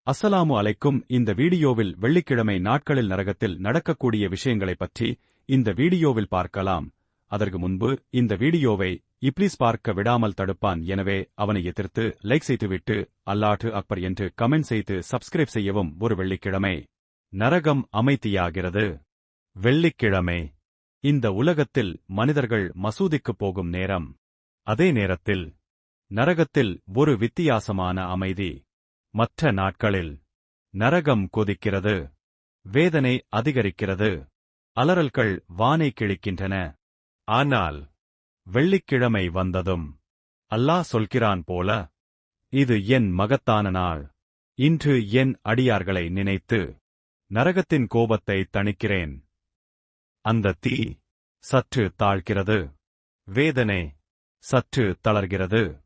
அஸ்ஸலாமு அலைக்கும். இந்த வீடியோவில் வெள்ளிக்கிழமை நாட்களில் நரகத்தில் நடக்கக்கூடிய விஷயங்களைப் பற்றி இந்த வீடியோவில் பார்க்கலாம். அதற்கு முன்பு இந்த வீடியோவை இப்ளீஸ் பார்க்க விடாமல் தடுப்பான், எனவே அவனை எதிர்த்து லைக் செய்துவிட்டு அல்லாஹு அக்பர் என்று கமெண்ட் செய்து சப்ஸ்கிரைப் செய்யவும். ஒரு வெள்ளிக்கிழமை நரகம் அமைதியாகிறது. வெள்ளிக்கிழமை இந்த உலகத்தில் மனிதர்கள் மசூதிக்குப் போகும் நேரம். அதே நேரத்தில் நரகத்தில் ஒரு வித்தியாசமான அமைதி. மற்ற நாட்களில் நரகம் கொதிக்கிறது, வேதனை அதிகரிக்கிறது, அலறல்கள் வானை கிழிக்கின்றன. ஆனால் வெள்ளிக்கிழமை வந்ததும் அல்லாஹ் சொல்கிறான் போல, இது என் மகத்தான நாள். இன்று என் அடியார்களை நினைத்து நரகத்தின் கோபத்தை தணிக்கிறேன். அந்த தீ சற்று தாழ்கிறது, வேதனை சற்று தளர்கிறது.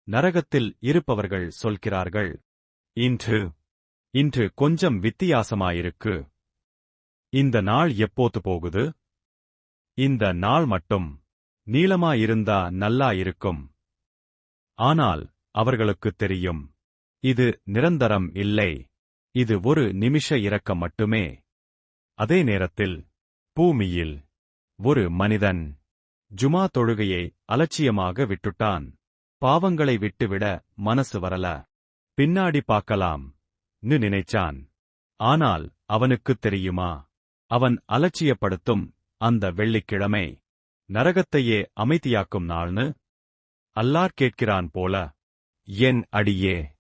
நரகத்தில் இருப்பவர்கள் சொல்கிறார்கள், இன்று கொஞ்சம் வித்தியாசமாயிருக்கு. இந்த நாள் எப்போது போகுது? இந்த நாள் மட்டும் நீளமாயிருந்தா நல்லா இருக்கும். ஆனால் அவர்களுக்குத் தெரியும், இது நிரந்தரம் இல்லை, இது ஒரு நிமிஷ இரக்கம் மட்டுமே. அதே நேரத்தில் பூமியில் ஒரு மனிதன் ஜுமா தொழுகையை அலட்சியமாக விட்டுட்டான். பாவங்களை விட்டுவிட மனசு வரல. பின்னாடி பார்க்கலாம் நினைச்சான். ஆனால் அவனுக்குத் தெரியுமா, அவன் அலட்சியப்படுத்தும் அந்த வெள்ளிக்கிழமை நரகத்தையே அமைதியாக்கும் நாள்னு. அல்லாஹ் கேட்கிறான் போல, என் அடியே,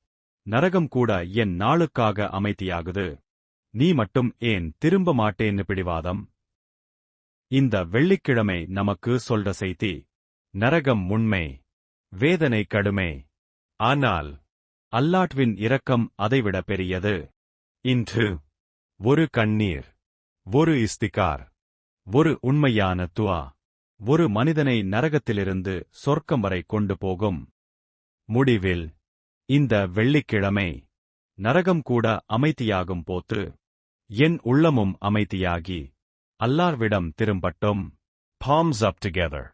நரகம் கூட என் நாளுக்காக அமைதியாகுது, நீ மட்டும் ஏன் திரும்ப மாட்டேன்னு பிடிவாதம்? இந்த வெள்ளிக்கிழமை நமக்கு சொல்ற செய்தி, நரகம் உண்மை, வேதனை கடுமை. ஆனால் அல்லாஹ்வின் இரக்கம் அதைவிட பெரியது. இன்று ஒரு கண்ணீர், ஒரு இஸ்திகார், ஒரு உண்மையான துஆ, ஒரு மனிதனை நரகத்திலிருந்து சொர்க்கம் வரை கொண்டு போகும். முடிவில் இந்த வெள்ளிக்கிழமை நரகம் கூட அமைதியாகும் போது என் உள்ளமும் அமைதியாகி அல்லாஹ்விடம் திரும்பட்டும். Palms up together.